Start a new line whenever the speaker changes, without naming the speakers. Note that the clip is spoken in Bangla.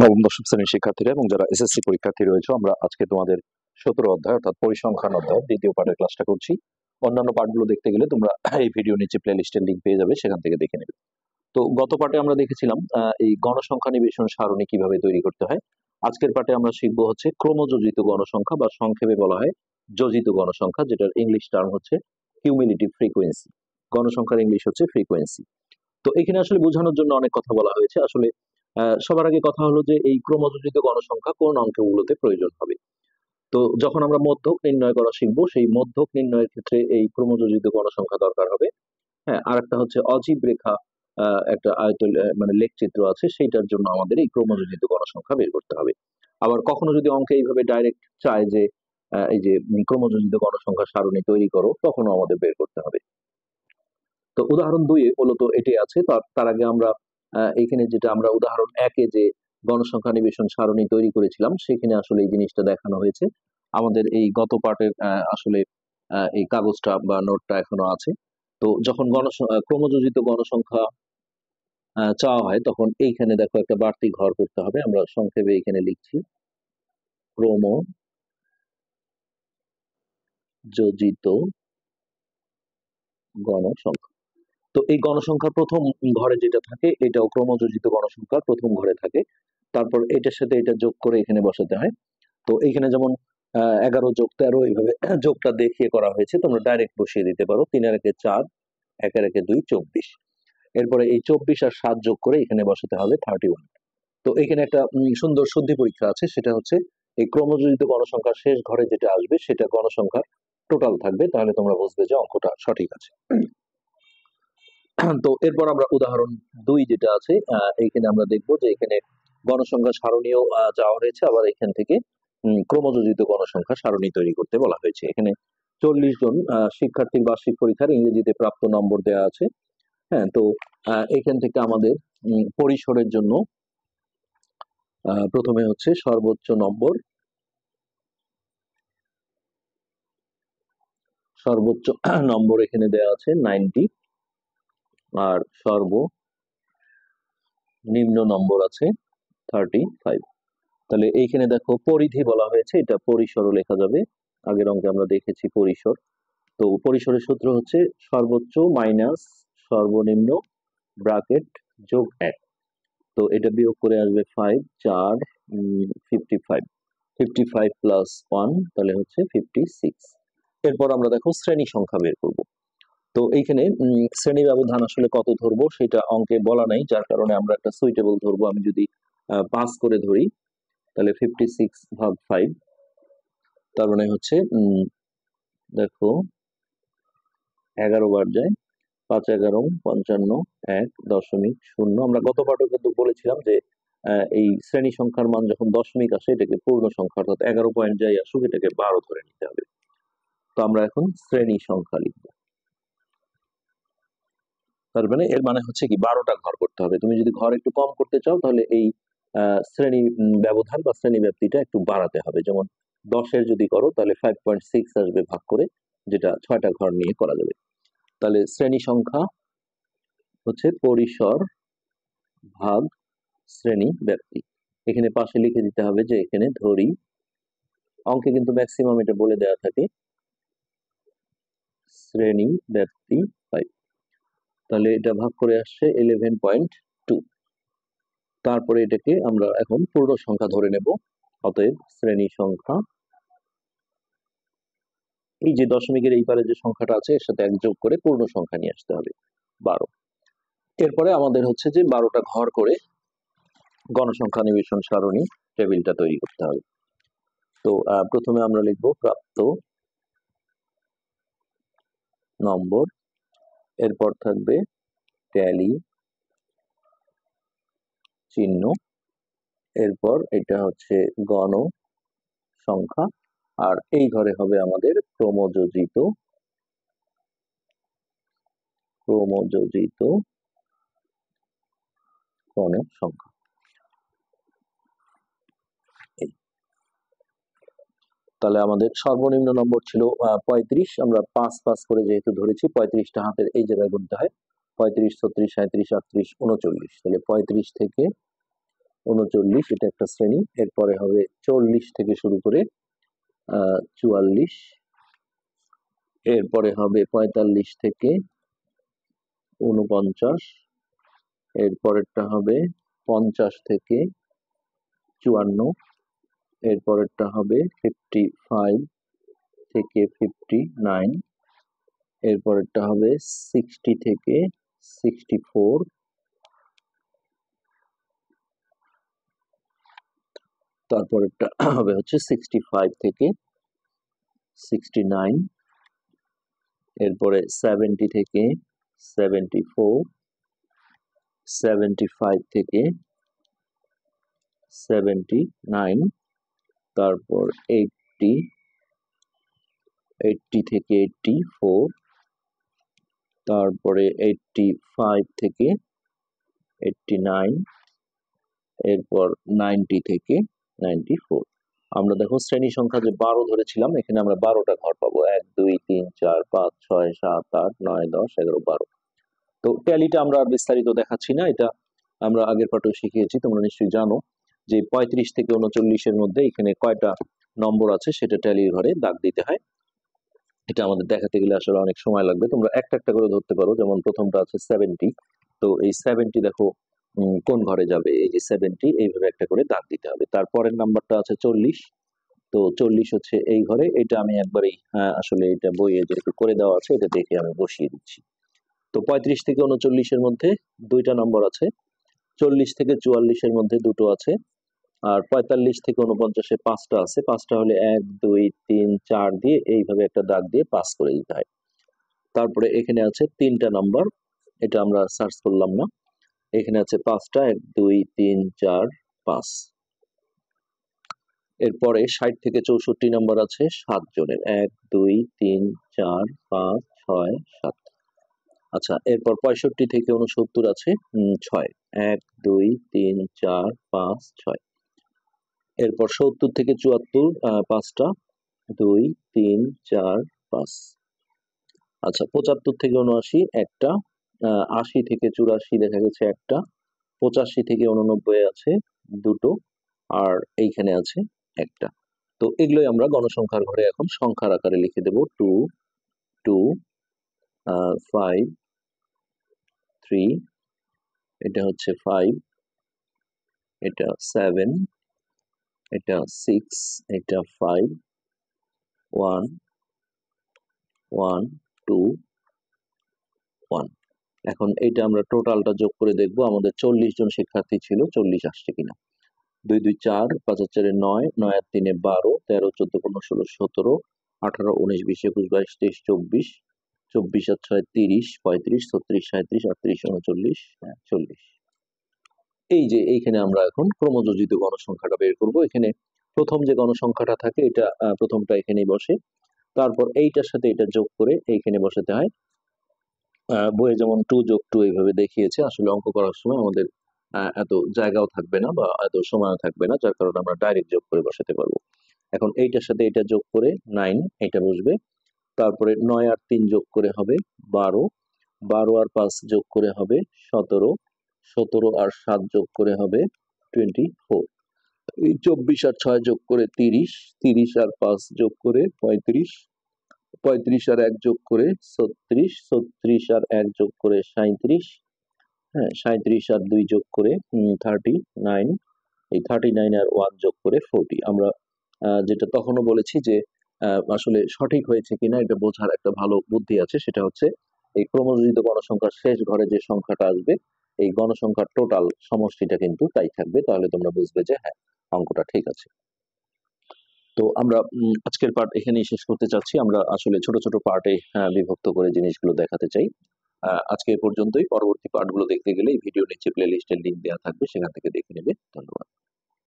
নবম দশম শ্রেণীর শিক্ষার্থীরা এবং যারা এসএসসি পরীক্ষার্থী রয়েছে, আমরা আজকে তোমাদের 17 অধ্যায় অর্থাৎ পরিসংখ্যান অধ্যায় দ্বিতীয় পাঠের ক্লাসটা করছি। অন্যান্য পাঠগুলো দেখতে গেলে তোমরা এই ভিডিও নিচে প্লে লিস্টের লিঙ্ক পেয়ে যাবে, সেখান থেকে দেখে নেবে। তো গত পাঠে আমরা দেখেছিলাম এই গণসংখ্যা নিবেশন সারণী কিভাবে তৈরি করতে হয়। আজকের পাঠে আমরা শিখবো হচ্ছে ক্রমযোজিত গণসংখ্যা, বা সংক্ষেপে বলা হয় যোজিত গণসংখ্যা, যেটার ইংলিশ টার্ম হচ্ছে কিউমুলেটিভ ফ্রিকোয়েন্সি। গণসংখ্যার ইংলিশ হচ্ছে ফ্রিকোয়েন্সি। তো এখানে আসলে বোঝানোর জন্য অনেক কথা বলা হয়েছে। আসলে সবার আগে কথা হলো যে এই ক্রমযোজিত গণসংখ্যা কোন অঙ্কগুলোতে প্রয়োজন হবে। তো যখন আমরা মধ্যক নির্ণয় করা শিখবো, সেই মধ্যক নির্ণয়ের ক্ষেত্রে এই ক্রমযোজিত গণসংখ্যা দরকার হবে। হ্যাঁ, আর একটা হচ্ছে অজীব রেখা, একটা মানে লেখচিত্র আছে, সেইটার জন্য আমাদের এই ক্রমযোজিত গণসংখ্যা বের করতে হবে। আবার কখনো যদি অঙ্কে এইভাবে ডাইরেক্ট চায় যে এই যে ক্রমযোজিত গণসংখ্যা সারণী তৈরি করো, তখনও আমাদের বের করতে হবে। তো উদাহরণ 2-এ মূলত এটি আছে। তার আগে আমরা এখানে যেটা আমরা উদাহরণ 1-এ যে গণসংখ্যা নিবেশন সারণী তৈরি করেছিলাম, সেখানে আসলে এই জিনিসটা দেখানো হয়েছে। আমাদের এই গত পাঠের আসলে এই কাগজটা বা নোটটা এখনো আছে। তো যখন ক্রমযোজিত গণসংখ্যা চাওয়া হয়, তখন এইখানে দেখো একটা বাড়তি ঘর করতে হবে। আমরা সংক্ষেপে এখানে লিখছি ক্রমযোজিত গণসংখ্যা। তো এই গণসংখ্যার প্রথম ঘরে যেটা থাকে, এটাও ক্রমযোজিত গণসংখ্যার প্রথম ঘরে থাকে। তারপর এটার সাথে এটা যোগ করে এখানে বসাতে হয়। তো এইখানে যেমন 11+13 এইভাবে যোগটা দেখিয়ে করা হয়েছে, তোমরা ডাইরেক্ট বসিয়ে দিতে পারো। 3 আর 1-এ 4, 1 আর 1-এ 2, 24। এরপরে এই 24 আর 7 যোগ করে এখানে বসাতে হবে 31। তো এখানে একটা সুন্দর শুদ্ধি পরীক্ষা আছে, সেটা হচ্ছে এই ক্রমযোজিত গণসংখ্যার শেষ ঘরে যেটা আসবে সেটা গণসংখ্যার টোটাল থাকবে, তাহলে তোমরা বুঝবে যে অঙ্কটা সঠিক আছে। তো এরপর আমরা উদাহরণ 2 যেটা আছে, এইখানে আমরা দেখবো যে এখানে গণসংখ্যা সারণীও চাওয়া হয়েছে, আবার এখান থেকে ক্রমযোজিত গণসংখ্যা সারণী তৈরি করতে বলা হয়েছে। এখানে 40 জন শিক্ষার্থীর বার্ষিক পরীক্ষার ইংরেজিতে প্রাপ্ত নম্বর দেওয়া আছে। হ্যাঁ, তো এখান থেকে আমাদের পরিসরের জন্য প্রথমে হচ্ছে সর্বোচ্চ নম্বর এখানে দেওয়া আছে 90, আর সর্বনিম্ন নম্বর আছে 35। তাহলে এইখানে দেখো পরিধি বলা হয়েছে, এটা পরিসরও লেখা যাবে। আগের অঙ্কে আমরা দেখেছি পরিসর। তো পরিসরের সূত্র হচ্ছে সর্বোচ্চ মাইনাস সর্বনিম্ন ব্র্যাকেট যোগ 1। তো এটা বিয়োগ করে আসবে 5, 4, 55। 55 প্লাস 1 তাহলে হচ্ছে 56। এরপর আমরা দেখো শ্রেণী সংখ্যা বের করব। তো এইখানে শ্রেণী ব্যবধান আসলে কত ধরবো সেটা অঙ্কে বলা নাই, যার কারণে আমরা একটা সুইটেবল ধরবো। আমি যদি 5 করে ধরি, তাহলে 56/5, তার মানে হচ্ছে দেখো 11 বার যায়, 5 11 55, 1.0। আমরা গত পাঠে কিন্তু বলেছিলাম যে এই শ্রেণী সংখ্যার মান যখন দশমিক আসে, এটাকে পূর্ণ সংখ্যা অর্থাৎ 11 পয়েন্ট যাই আসুক, এটাকে 12 ধরে নিতে হবে। তো আমরা এখন শ্রেণী সংখ্যা লিখবো। তার মানে এর মানে হচ্ছে কি 12টা ঘর করতে হবে। তুমি যদি ঘর একটু কম করতে চাও, তাহলে এই শ্রেণী ব্যবধান বা শ্রেণী ব্যাপ্তিটা একটু বাড়াতে হবে। যেমন 10-এর যদি করো, তাহলে 5.6 আসবে ভাগ করে, যেটা 6টা ঘর নিয়ে করা যাবে। তাহলে শ্রেণী সংখ্যা হচ্ছে পরিসর ভাগ শ্রেণী ব্যাপ্তি। এখানে পাশে লিখে দিতে হবে যে এখানে ধরি, অঙ্কে কিন্তু ম্যাক্সিমাম এটা বলে দেওয়া থাকে, শ্রেণী ব্যাপ্তি 5। তাহলে এটা ভাগ করে আসছে 11.2। তারপরে এটাকে আমরা এখন পূর্ণ সংখ্যা ধরে নেব। অতএব শ্রেণী সংখ্যা, এই যে দশমিকের এই পারে যে সংখ্যাটা আছে, এর সাথে 1 যোগ করে পূর্ণ সংখ্যা নিয়ে আসতে হবে 12। এরপরে আমাদের হচ্ছে যে 12টা ঘর করে গণসংখ্যা নিবেশন সারণী টেবিলটা তৈরি করতে হবে। তো প্রথমে আমরা লিখব প্রাপ্ত নম্বর, এরপর থাকবে ট্যালি চিহ্ন, এরপর এটা হচ্ছে গণসংখ্যা, আর এই ঘরে হবে আমাদের ক্রমযোজিত গণসংখ্যা। তাহলে আমাদের সর্বনিম্ন নম্বর ছিল 35। আমরা 5 করে যেহেতু ধরেছি, 35টা হাতের এই জায়গায় গুনতে হয়। 35, 36, 37, 38, 39। তাহলে 35 থেকে 39 এটা একটা শ্রেণী। এরপরে হবে 40 থেকে শুরু করে 44, এরপরে হবে 45 থেকে 49, এরপরেরটা হবে 50 থেকে 54, এরপরেরটা হবে 55 থেকে 59, এরপরেরটা হবে 60 থেকে 64, তারপরেরটা হবে হচ্ছে 65 থেকে 69, এরপরে 70 থেকে 74, 75 থেকে 79, তারপর 80, 80 থেকে 84, তারপরে 85 থেকে 89, এরপর 90 থেকে 94। আমরা দেখো শ্রেণী সংখ্যা যে 12 ধরেছিলাম, এখানে আমরা 12টা ঘর পাবো। 1 2 3 4 5 6 7 8 9 10 11 12। তো ট্যালিটা আমরা বিস্তারিত দেখাচ্ছি না, এটা আমরা আগের পাঠেও শিখিয়েছি, তোমরা নিশ্চয়ই জানো যে 35 থেকে 39 এর মধ্যে এখানে কয়টা নম্বর আছে সেটা ট্যালির ঘরে দাগ দিতে হয়। এটা আমাদের দেখাতে গেলে আসলে অনেক সময় লাগবে, তোমরা একটা একটা করে ধরতে পারো। যেমন প্রথমটা আছে 70, তো এই 70 দেখো কোন ঘরে যাবে, এই যে 70 এইভাবে একটা করে দাগ দিতে হবে। তারপরের নাম্বারটা আছে 40, তো 40 হচ্ছে এই ঘরে, এটা আমি একবারেই আসলে এটা বইয়ে যেহেতু করে দেওয়া আছে এটা দেখে আমি বসিয়ে দিচ্ছি। তো 35 থেকে 39 এর মধ্যে দুইটা নম্বর আছে, 40 থেকে 44 এর মধ্যে দুটো আছে, আর 45 থেকে 49 5টা আছে। 5টা হলে 1 2 3 4 দিয়ে এইভাবে একটা দাগ দিয়ে পাস করে দিতে হয়। তারপরে এখানে আছে 3টা নাম্বার, এটা আমরা সার্চ করলাম না, এখানে আছে 5টা, 1 2 3 4 5। এরপরে 60 থেকে 64 নাম্বার আছে 7 জনের, 1 2 3 4 5 6 7। আচ্ছা, এরপর 65 থেকে 69 আছে 6, 1 2 3 4 5 6। এরপর 70 থেকে 74 5টা, 2 3 4 5। আচ্ছা, 75 থেকে 79 একটা, 80 থেকে 84 দেখা গেছে একটা, 85 থেকে 89 আছে দুটো, আর এইখানে আছে একটা। তো এগুলোই আমরা গণসংখ্যার ঘরে এখন সংখ্যার আকারে লিখে দেব। 2 2 5 3, এটা হচ্ছে 5, এটা 7, এটা 6, এটা 5 1 1 2 1। এখন এটা আমরা টোটালটা যোগ করে দেখব আমাদের 40 জন শিক্ষার্থী ছিল, 40 আসছে কিনা। 2 2 4 5 আর 4 9, 9 আর 3 12, 13 14 15 16 17 18 19 20 21 22 23 24, 24 আর 6 30 35 36 37 38 39 40। এই যে এইখানে আমরা এখন ক্রমযোজিত গণসংখ্যাটা বের করব। এখানে প্রথম যে গণসংখ্যাটা থাকে এটা প্রথমটা এখানেই বসে, তারপর এইটার সাথে এটা যোগ করে এইখানে বসাতে হয়। বইয়ে যেমন 2 যোগ 2 এইভাবে দেখিয়েছে, আসলে অঙ্ক করার সময় আমাদের এত জায়গাও থাকবে না বা এত সময়ও থাকবে না, যার কারণে আমরা ডাইরেক্ট যোগ করে বসাতে পারবো। এখন এইটার সাথে এটা যোগ করে 9 এটা বসবে, তারপরে 9 আর 3 যোগ করে হবে 12, 12 আর 5 যোগ করে হবে 17, 17 আর 7 যোগ করে হবে 24, এই 24 আর 6 যোগ করে 30, 30 আর 5 যোগ করে 35, 35 আর 1 যোগ করে 36, 36 আর 1 যোগ করে 37, হ্যাঁ 37 আর 2 যোগ করে 39, এই 39 আর 1 যোগ করে 40। আমরা যেটা তখনও বলেছি যে আসলে সঠিক হয়েছে কিনা এটা বোঝার একটা ভালো বুদ্ধি আছে, সেটা হচ্ছে এই ক্রমযোজিত গণসংখ্যার শেষ ঘরে যে সংখ্যাটা আসবে এই গণসংখ্যার টোটাল সমষ্টিটা কিন্তু তাই থাকবে, তাহলে তোমরা বুঝবে যে হ্যাঁ অঙ্কটা ঠিক আছে। তো আমরা আজকের পার্ট এখানেই শেষ করতে চাচ্ছি। আমরা আসলে ছোট ছোট পার্টে বিভক্ত করে জিনিসগুলো দেখাতে চাই। আজকে এ পর্যন্তই। পরবর্তী পার্টগুলো দেখতে গেলে এই ভিডিও নিচে প্লে লিস্টের লিঙ্ক দেওয়া থাকবে, সেখান থেকে দেখে নেবে। ধন্যবাদ।